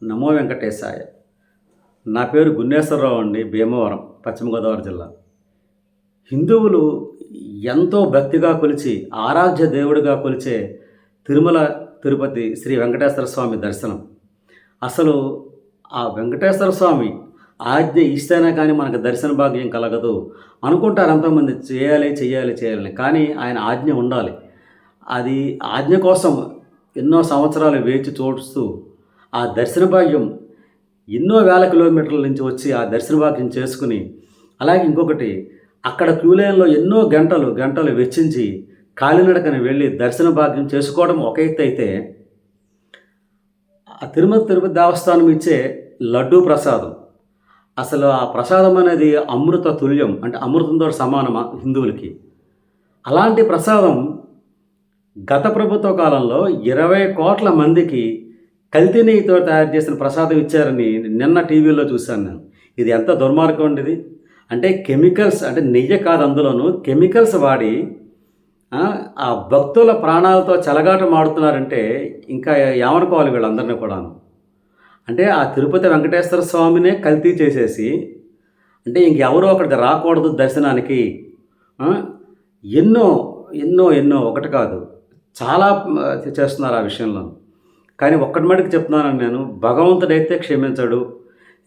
నమో వెంకటేశాయ. నా పేరు గున్నేశ్వరరావు అండి. భీమవరం, పశ్చిమ గోదావరి జిల్లా. హిందువులు ఎంతో భక్తిగా కొలిచి, ఆరాధ్య దేవుడిగా కొలిచే తిరుమల తిరుపతి శ్రీ వెంకటేశ్వర స్వామి దర్శనం. అసలు ఆ వెంకటేశ్వర స్వామి ఆజ్ఞ ఇస్తేనే కానీ మనకు దర్శన భాగ్యం కలగదు అనుకుంటారు ఎంతోమంది. చేయాలి చేయాలి చేయాలని, కానీ ఆయన ఆజ్ఞ ఉండాలి. అది ఆజ్ఞ కోసం ఎన్నో సంవత్సరాలు వేచి చూస్తూ ఆ దర్శన భాగ్యం ఎన్నో వేల కిలోమీటర్ల నుంచి వచ్చి ఆ దర్శన భాగ్యం చేసుకుని, అలాగే ఇంకొకటి, అక్కడ క్యూ లైన్లో ఎన్నో గంటలు గంటలు వెచ్చించి కాలినడకన వెళ్ళి దర్శన భాగ్యం చేసుకోవడం ఒక ఎత్తు అయితే, ఆ తిరుపతి దేవస్థానం ఇచ్చే లడ్డూ ప్రసాదం, అసలు ఆ ప్రసాదం అనేది అమృత తుల్యం, అంటే అమృతంతో సమానమా హిందువులకి. అలాంటి ప్రసాదం గత ప్రభుత్వ కాలంలో 20 కోట్ల మందికి కల్తీ నెయ్యితో తయారు చేసిన ప్రసాదం ఇచ్చారని నిన్న టీవీలో చూశాను నేను. ఇది ఎంత దుర్మార్గం ఉండేది. అంటే కెమికల్స్, అంటే నెయ్యి కాదు, అందులోనూ కెమికల్స్ వాడి ఆ భక్తుల ప్రాణాలతో చెలగాటం ఆడుతున్నారంటే ఇంకా ఏమనుకోవాలి వీళ్ళందరినీ కూడాను. అంటే ఆ తిరుపతి వెంకటేశ్వర స్వామినే కల్తీ చేసేసి, అంటే ఇంకెవరో అక్కడికి రాకూడదు దర్శనానికి. ఎన్నో ఎన్నో ఎన్నో ఒకటి కాదు, చాలా చేస్తున్నారు ఆ విషయంలో. కానీ ఒక్కటి మటుకు చెప్తున్నాను నేను, భగవంతుడైతే క్షమించడు.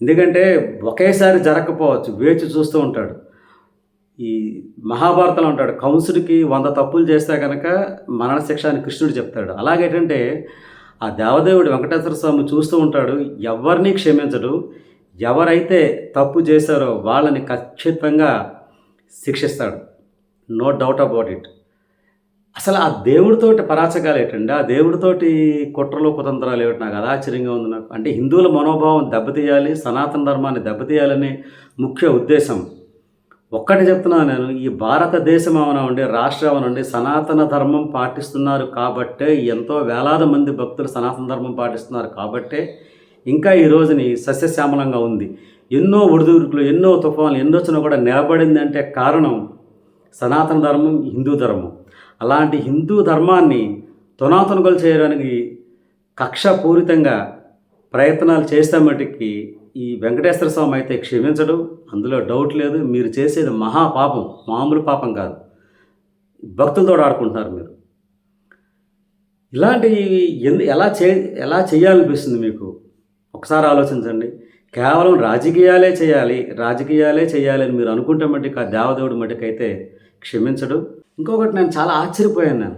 ఎందుకంటే ఒకేసారి జరగకపోవచ్చు, వేచి చూస్తూ ఉంటాడు. ఈ మహాభారతంలో ఉంటాడు, కంసుడికి 100 తప్పులు చేస్తే కనుక మరణశిక్ష అని కృష్ణుడు చెప్తాడు. అలాగేంటంటే ఆ దేవదేవుడు వెంకటేశ్వర స్వామి చూస్తూ ఉంటాడు, ఎవరిని క్షమించడు. ఎవరైతే తప్పు చేశారో వాళ్ళని ఖచ్చితంగా శిక్షిస్తాడు. No doubt about it. అసలు ఆ దేవుడితోటి పరాచకాలు ఏంటండి, ఆ దేవుడితోటి కుట్రలు కుతంత్రాలు ఏమిటి, నాకు అది ఆశ్చర్యంగా ఉంది నాకు. అంటే హిందువుల మనోభావం దెబ్బతీయాలి, సనాతన ధర్మాన్ని దెబ్బతీయాలని ముఖ్య ఉద్దేశం. ఒక్కటి చెప్తున్నాను నేను, ఈ భారతదేశం అవనండి, రాష్ట్రం అవనండి, సనాతన ధర్మం పాటిస్తున్నారు కాబట్టే, ఎంతో వేలాది మంది భక్తులు సనాతన ధర్మం పాటిస్తున్నారు కాబట్టే ఇంకా ఈ రోజుని సస్యశ్యామలంగా ఉంది. ఎన్నో ఒడిదుడుకులు, ఎన్నో తుఫాన్లు ఎన్నో వచ్చినా కూడా నిలబడింది అంటే కారణం సనాతన ధర్మం, హిందూ ధర్మం. అలాంటి హిందూ ధర్మాన్ని తునాతునకలు చేయడానికి కక్షపూరితంగా ప్రయత్నాలు చేస్తే మటుకి ఈ వెంకటేశ్వర స్వామి అయితే క్షమించడు, అందులో డౌట్ లేదు. మీరు చేసేది మహాపాపం, మామూలు పాపం కాదు. భక్తులతో ఆడుకుంటున్నారు మీరు. ఇలాంటివి ఎలా చేయాలనిపిస్తుంది మీకు? ఒకసారి ఆలోచించండి. కేవలం రాజకీయాలే చేయాలి అని మీరు అనుకుంటే మటుకు ఆ దేవదేవుడు మటుకైతే క్షమించడు. ఇంకొకటి, నేను చాలా ఆశ్చర్యపోయాను. నేను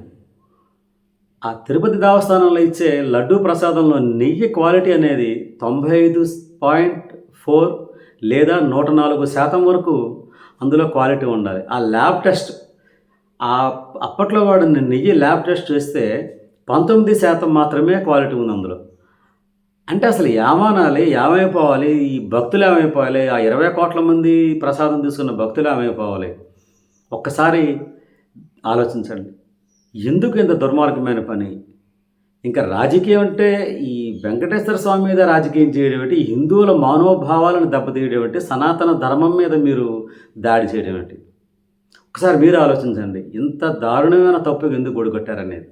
ఆ తిరుపతి దేవస్థానంలో ఇచ్చే లడ్డూ ప్రసాదంలో నెయ్యి క్వాలిటీ అనేది 95.4 లేదా 104% వరకు అందులో క్వాలిటీ ఉండాలి. ఆ ల్యాబ్ టెస్ట్, అప్పట్లో వాడిన నెయ్యి ల్యాబ్ టెస్ట్ చేస్తే 19% మాత్రమే క్వాలిటీ ఉంది అందులో. అంటే అసలు ఏమానాలి, ఏమైపోవాలి, ఈ భక్తులు ఏమైపోవాలి, ఆ 20 కోట్ల మంది ప్రసాదం తీసుకున్న భక్తులు ఏమైపోవాలి? ఒక్కసారి ఆలోచించండి. ఎందుకు ఇంత దుర్మార్గమైన పని? ఇంకా రాజకీయం అంటే ఈ వెంకటేశ్వర స్వామి మీద రాజకీయం చేయడం ఏంటి, హిందువుల మనోభావాలను దెబ్బతీయడం ఏంటి, సనాతన ధర్మం మీద మీరు దాడి చేయడం ఏంటి? ఒకసారి మీరు ఆలోచించండి. ఇంత దారుణమైన తప్పుకు ఎందుకు ఒడిగట్టారనేది.